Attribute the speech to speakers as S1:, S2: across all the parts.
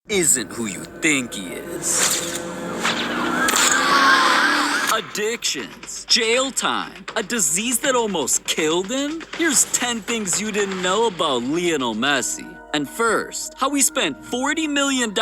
S1: isn't who you think he is. Addictions, jail time, a disease that almost killed him? Here's 10 things you didn't know about Lionel Messi. And first, how he spent $40 million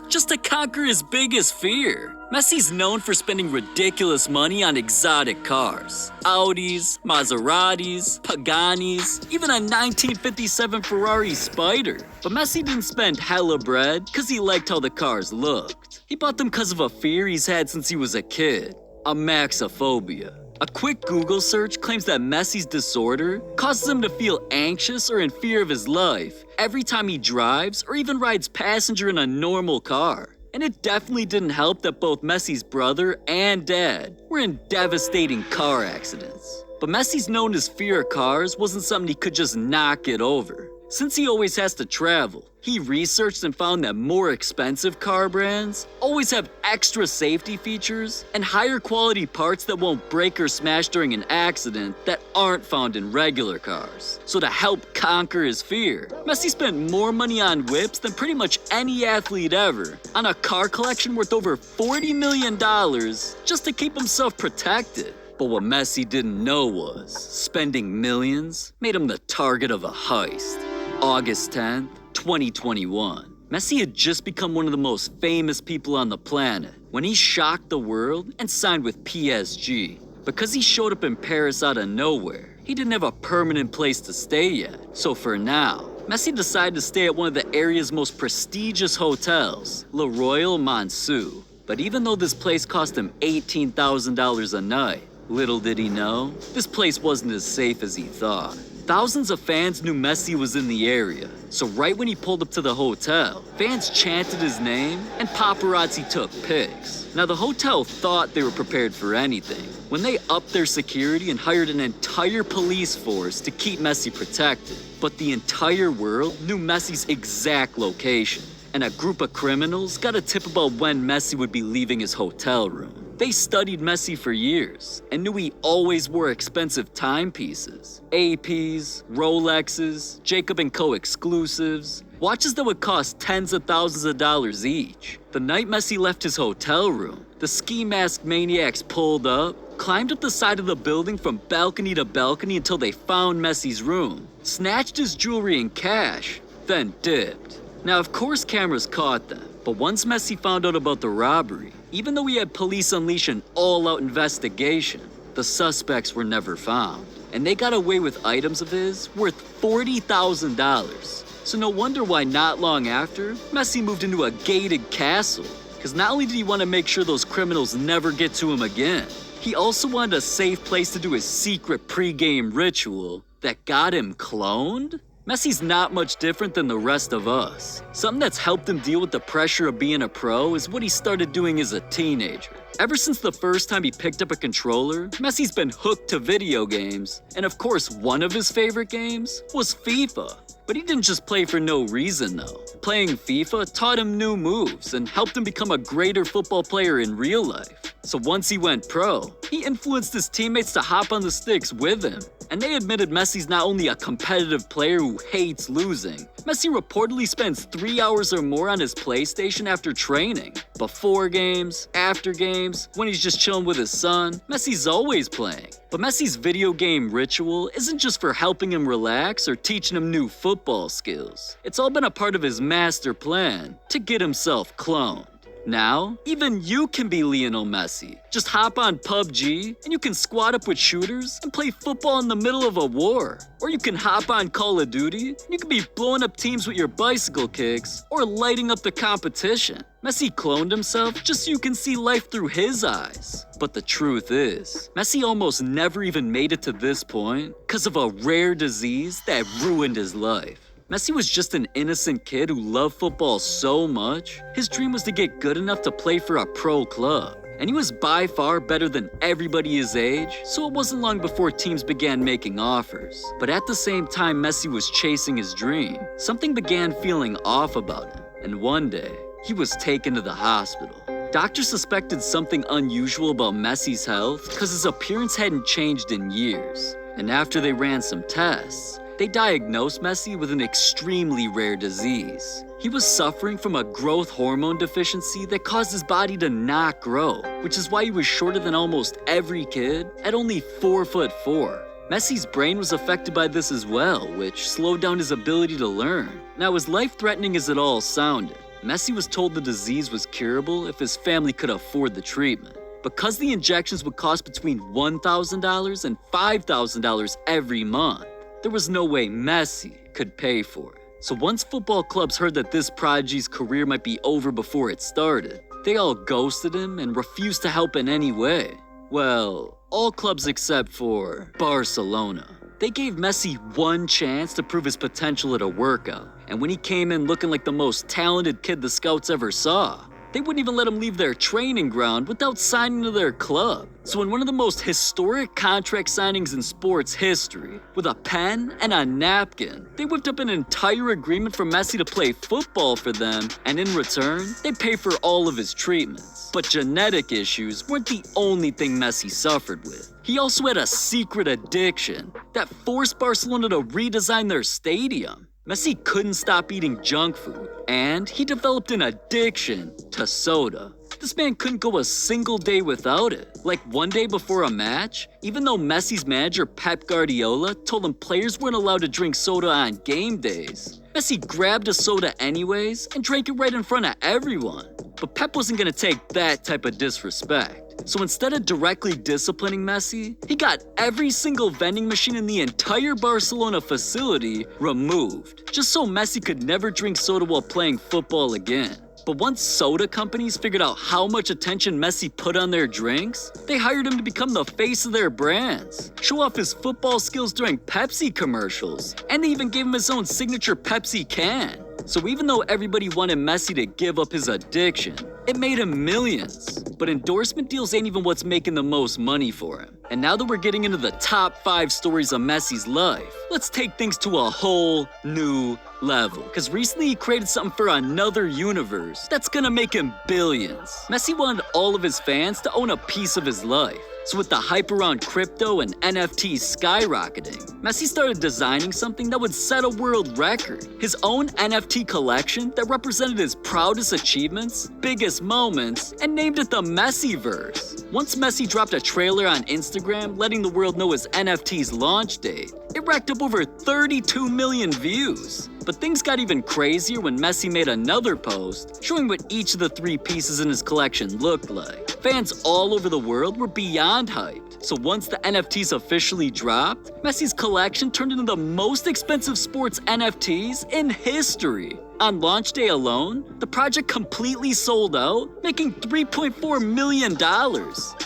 S1: just to conquer his biggest fear. Messi's known for spending ridiculous money on exotic cars. Audis, Maseratis, Paganis, even a 1957 Ferrari Spider. But Messi didn't spend hella bread because he liked how the cars looked. He bought them because of a fear he's had since he was a kid. Amaxophobia. A quick Google search claims that Messi's disorder causes him to feel anxious or in fear of his life every time he drives or even rides passenger in a normal car. And it definitely didn't help that both Messi's brother and dad were in devastating car accidents. But Messi's known his fear of cars wasn't something he could just not get over. Since he always has to travel, he researched and found that more expensive car brands always have extra safety features and higher quality parts that won't break or smash during an accident that aren't found in regular cars. So to help conquer his fear, Messi spent more money on whips than pretty much any athlete ever, on a car collection worth over $40 million just to keep himself protected. But what Messi didn't know was, spending millions made him the target of a heist. August 10th, 2021. Messi had just become one of the most famous people on the planet when he shocked the world and signed with PSG. Because he showed up in Paris out of nowhere, he didn't have a permanent place to stay yet. So for now, Messi decided to stay at one of the area's most prestigious hotels, Le Royal Monceau. But even though this place cost him $18,000 a night, little did he know, this place wasn't as safe as he thought. Thousands of fans knew Messi was in the area, so right when he pulled up to the hotel, fans chanted his name and paparazzi took pics. Now the hotel thought they were prepared for anything when they upped their security and hired an entire police force to keep Messi protected. But the entire world knew Messi's exact location, and a group of criminals got a tip about when Messi would be leaving his hotel room. They studied Messi for years and knew he always wore expensive timepieces, APs, Rolexes, Jacob & Co. exclusives, watches that would cost tens of thousands of dollars each. The night Messi left his hotel room, the ski mask maniacs pulled up, climbed up the side of the building from balcony to balcony until they found Messi's room, snatched his jewelry and cash, then dipped. Now, of course, cameras caught them, but once Messi found out about the robbery, even though he had police unleash an all-out investigation, the suspects were never found. And they got away with items of his worth $40,000. So no wonder why not long after, Messi moved into a gated castle. Because not only did he want to make sure those criminals never get to him again, he also wanted a safe place to do his secret pre-game ritual that got him cloned? Messi's not much different than the rest of us. Something that's helped him deal with the pressure of being a pro is what he started doing as a teenager. Ever since the first time he picked up a controller, Messi's been hooked to video games. And of course, one of his favorite games was FIFA. But he didn't just play for no reason though. Playing FIFA taught him new moves and helped him become a greater football player in real life. So once he went pro, he influenced his teammates to hop on the sticks with him. And they admitted Messi's not only a competitive player who hates losing, Messi reportedly spends 3 hours or more on his PlayStation after training. Before games, after games, when he's just chilling with his son, Messi's always playing. But Messi's video game ritual isn't just for helping him relax or teaching him new football skills. It's all been a part of his master plan to get himself cloned. Now, even you can be Lionel Messi. Just hop on PUBG and you can squad up with shooters and play football in the middle of a war. Or you can hop on Call of Duty and you can be blowing up teams with your bicycle kicks or lighting up the competition. Messi cloned himself just so you can see life through his eyes. But the truth is, Messi almost never even made it to this point because of a rare disease that ruined his life. Messi was just an innocent kid who loved football so much, his dream was to get good enough to play for a pro club. And he was by far better than everybody his age, so it wasn't long before teams began making offers. But at the same time Messi was chasing his dream, something began feeling off about him. And one day, he was taken to the hospital. Doctors suspected something unusual about Messi's health because his appearance hadn't changed in years. And after they ran some tests, They diagnosed Messi with an extremely rare disease. He was suffering from a growth hormone deficiency that caused his body to not grow, which is why he was shorter than almost every kid at only 4'4". Messi's brain was affected by this as well, which slowed down his ability to learn. Now, as life-threatening as it all sounded, Messi was told the disease was curable if his family could afford the treatment. Because the injections would cost between $1,000 and $5,000 every month, there was no way Messi could pay for it. So once football clubs heard that this prodigy's career might be over before it started, they all ghosted him and refused to help in any way. Well, all clubs except for Barcelona. They gave Messi one chance to prove his potential at a workout, and when he came in looking like the most talented kid the scouts ever saw, they wouldn't even let him leave their training ground without signing to their club. So in one of the most historic contract signings in sports history, with a pen and a napkin, they whipped up an entire agreement for Messi to play football for them, and in return, they'd pay for all of his treatments. But genetic issues weren't the only thing Messi suffered with. He also had a secret addiction that forced Barcelona to redesign their stadium. Messi couldn't stop eating junk food, and he developed an addiction to soda. This man couldn't go a single day without it. Like one day before a match, even though Messi's manager Pep Guardiola told him players weren't allowed to drink soda on game days, Messi grabbed a soda anyways and drank it right in front of everyone. But Pep wasn't gonna take that type of disrespect. So instead of directly disciplining Messi, he got every single vending machine in the entire Barcelona facility removed, just so Messi could never drink soda while playing football again. But once soda companies figured out how much attention Messi put on their drinks, they hired him to become the face of their brands, show off his football skills during Pepsi commercials, and they even gave him his own signature Pepsi can. So even though everybody wanted Messi to give up his addiction, it made him millions. But endorsement deals ain't even what's making the most money for him. And now that we're getting into the top 5 stories of Messi's life, let's take things to a whole new level. Because recently he created something for another universe that's gonna make him billions. Messi wanted all of his fans to own a piece of his life. So with the hype around crypto and NFTs skyrocketing, Messi started designing something that would set a world record. His own NFT collection that represented his proudest achievements, biggest moments, and named it the Messiverse. Once Messi dropped a trailer on Instagram letting the world know his NFT's launch date, it racked up over 32 million views. But things got even crazier when Messi made another post showing what each of the 3 pieces in his collection looked like. Fans all over the world were beyond hyped. So once the NFTs officially dropped, Messi's collection turned into the most expensive sports NFTs in history. On launch day alone, the project completely sold out, making $3.4 million.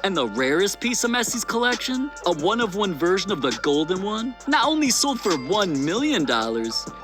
S1: And the rarest piece of Messi's collection, a one-of-one version of the golden one, not only sold for $1 million,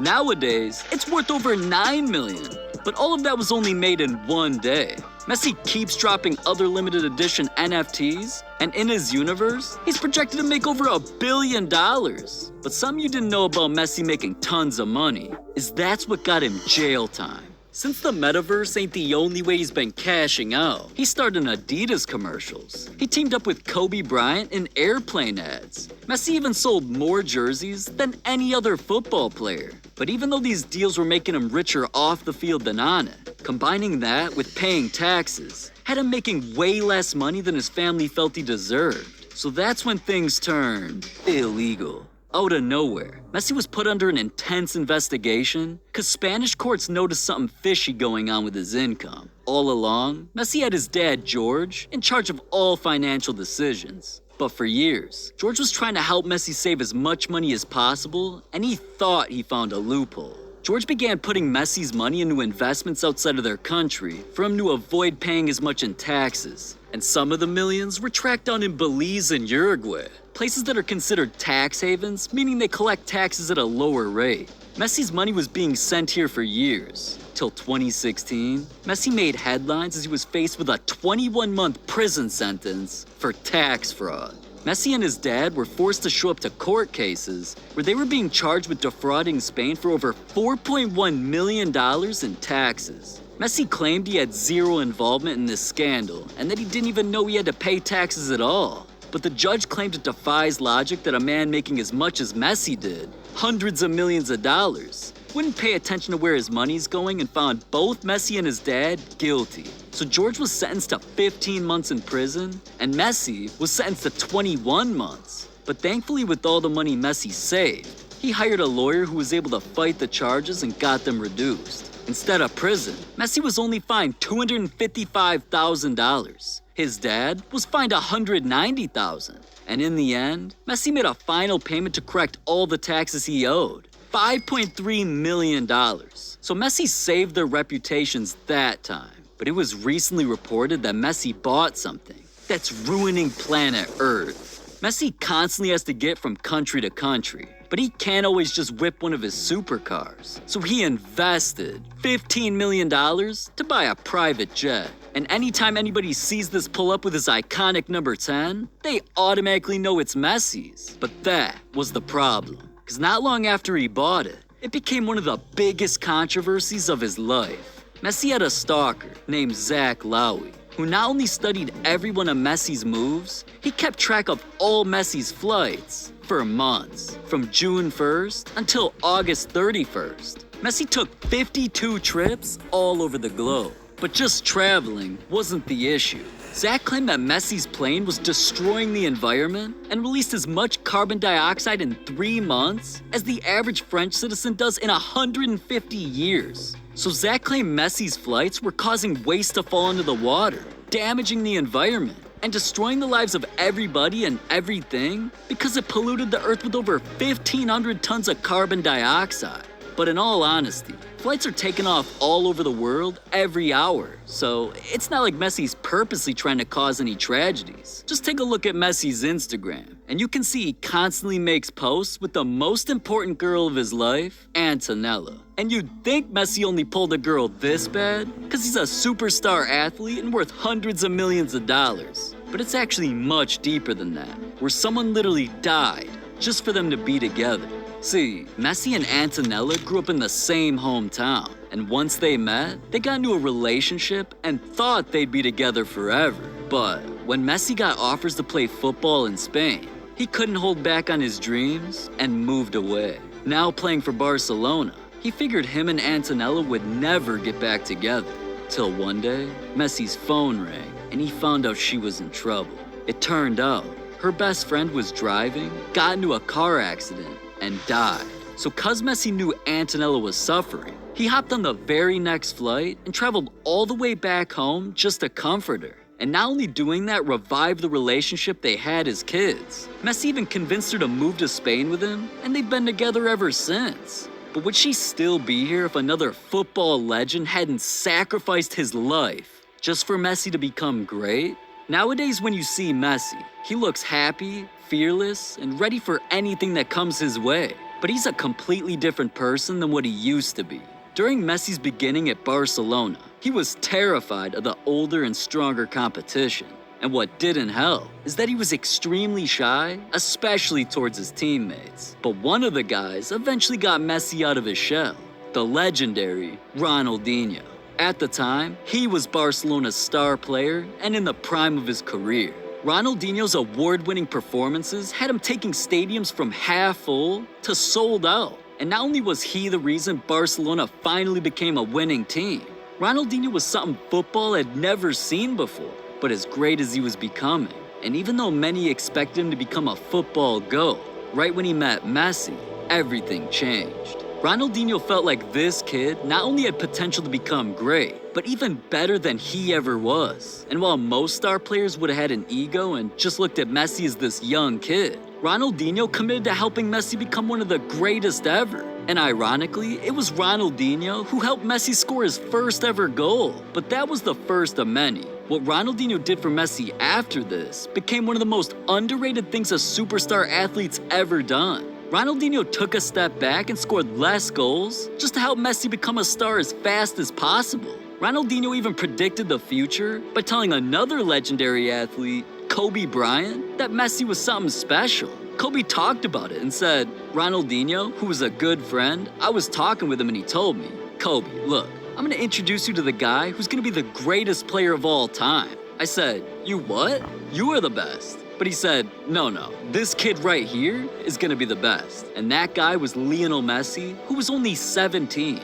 S1: nowadays it's worth over $9 million. But all of that was only made in one day. Messi keeps dropping other limited edition NFTs, and in his universe, he's projected to make over $1 billion. But something you didn't know about Messi making tons of money is that's what got him jail time. Since the metaverse ain't the only way he's been cashing out, he started Adidas commercials. He teamed up with Kobe Bryant in airplane ads. Messi even sold more jerseys than any other football player. But even though these deals were making him richer off the field than on it, combining that with paying taxes had him making way less money than his family felt he deserved. So that's when things turned illegal. Out of nowhere, Messi was put under an intense investigation because Spanish courts noticed something fishy going on with his income. All along, Messi had his dad, George, in charge of all financial decisions. But for years, George was trying to help Messi save as much money as possible, and he thought he found a loophole. George began putting Messi's money into investments outside of their country for him to avoid paying as much in taxes. And some of the millions were tracked down in Belize and Uruguay, places that are considered tax havens, meaning they collect taxes at a lower rate. Messi's money was being sent here for years. Till 2016, Messi made headlines as he was faced with a 21-month prison sentence for tax fraud. Messi and his dad were forced to show up to court cases where they were being charged with defrauding Spain for over $4.1 million in taxes. Messi claimed he had zero involvement in this scandal and that he didn't even know he had to pay taxes at all. But the judge claimed it defies logic that a man making as much as Messi did hundreds of millions of dollars. Wouldn't pay attention to where his money's going and found both Messi and his dad guilty. So George was sentenced to 15 months in prison, and Messi was sentenced to 21 months. But thankfully, with all the money Messi saved, he hired a lawyer who was able to fight the charges and got them reduced. Instead of prison, Messi was only fined $255,000. His dad was fined $190,000. And in the end, Messi made a final payment to correct all the taxes he owed. $5.3 million. So Messi saved their reputations that time. But it was recently reported that Messi bought something that's ruining planet Earth. Messi constantly has to get from country to country, but he can't always just whip one of his supercars. So he invested $15 million to buy a private jet. And anytime anybody sees this pull up with his iconic number 10, they automatically know it's Messi's. But that was the problem. Because not long after he bought it, it became one of the biggest controversies of his life. Messi had a stalker named Zach Lowy, who not only studied every one of Messi's moves, he kept track of all Messi's flights for months, from June 1st until August 31st. Messi took 52 trips all over the globe, but just traveling wasn't the issue. Zach claimed that Messi's plane was destroying the environment and released as much carbon dioxide in 3 months as the average French citizen does in 150 years. So Zach claimed Messi's flights were causing waste to fall into the water, damaging the environment, and destroying the lives of everybody and everything because it polluted the earth with over 1,500 tons of carbon dioxide. But in all honesty, flights are taken off all over the world every hour, so it's not like Messi's purposely trying to cause any tragedies. Just take a look at Messi's Instagram, and you can see he constantly makes posts with the most important girl of his life, Antonella. And you'd think Messi only pulled a girl this bad because he's a superstar athlete and worth hundreds of millions of dollars. But it's actually much deeper than that, where someone literally died just for them to be together. See, Messi and Antonella grew up in the same hometown, and once they met, they got into a relationship and thought they'd be together forever. But when Messi got offers to play football in Spain, he couldn't hold back on his dreams and moved away. Now playing for Barcelona, he figured him and Antonella would never get back together. Till one day, Messi's phone rang and he found out she was in trouble. It turned out her best friend was driving, got into a car accident, and died. So cuz Messi knew Antonella was suffering, he hopped on the very next flight and traveled all the way back home just to comfort her. And not only doing that revived the relationship they had as kids, Messi even convinced her to move to Spain with him, and they've been together ever since. But would she still be here if another football legend hadn't sacrificed his life just for Messi to become great? Nowadays, when you see Messi, he looks happy, fearless, and ready for anything that comes his way. But he's a completely different person than what he used to be. During Messi's beginning at Barcelona, he was terrified of the older and stronger competition. And what didn't help is that he was extremely shy, especially towards his teammates. But one of the guys eventually got Messi out of his shell, the legendary Ronaldinho. At the time, he was Barcelona's star player and in the prime of his career. Ronaldinho's award-winning performances had him taking stadiums from half full to sold out. And not only was he the reason Barcelona finally became a winning team, Ronaldinho was something football had never seen before. But as great as he was becoming, and even though many expected him to become a football GOAT, right when he met Messi, everything changed. Ronaldinho felt like this kid not only had potential to become great, but even better than he ever was. And while most star players would have had an ego and just looked at Messi as this young kid, Ronaldinho committed to helping Messi become one of the greatest ever. And ironically, it was Ronaldinho who helped Messi score his first ever goal. But that was the first of many. What Ronaldinho did for Messi after this became one of the most underrated things a superstar athlete's ever done. Ronaldinho took a step back and scored less goals just to help Messi become a star as fast as possible. Ronaldinho even predicted the future by telling another legendary athlete, Kobe Bryant, that Messi was something special. Kobe talked about it and said, Ronaldinho, who was a good friend, I was talking with him and he told me, Kobe, look, I'm gonna introduce you to the guy who's gonna be the greatest player of all time. I said, you what? You are the best. But he said, no, this kid right here is gonna be the best. And that guy was Lionel Messi, who was only 17.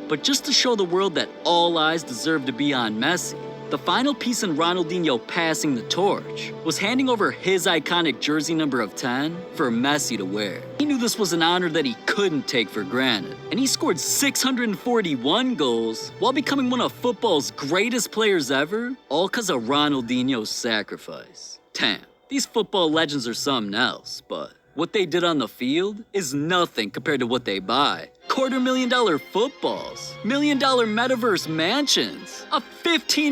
S1: But just to show the world that all eyes deserve to be on Messi, the final piece in Ronaldinho passing the torch was handing over his iconic jersey number of 10 for Messi to wear. He knew this was an honor that he couldn't take for granted, and he scored 641 goals while becoming one of football's greatest players ever, all because of Ronaldinho's sacrifice. Damn, these football legends are something else, but what they did on the field is nothing compared to what they buy. $250,000 footballs, $1 million metaverse mansions, a $15 million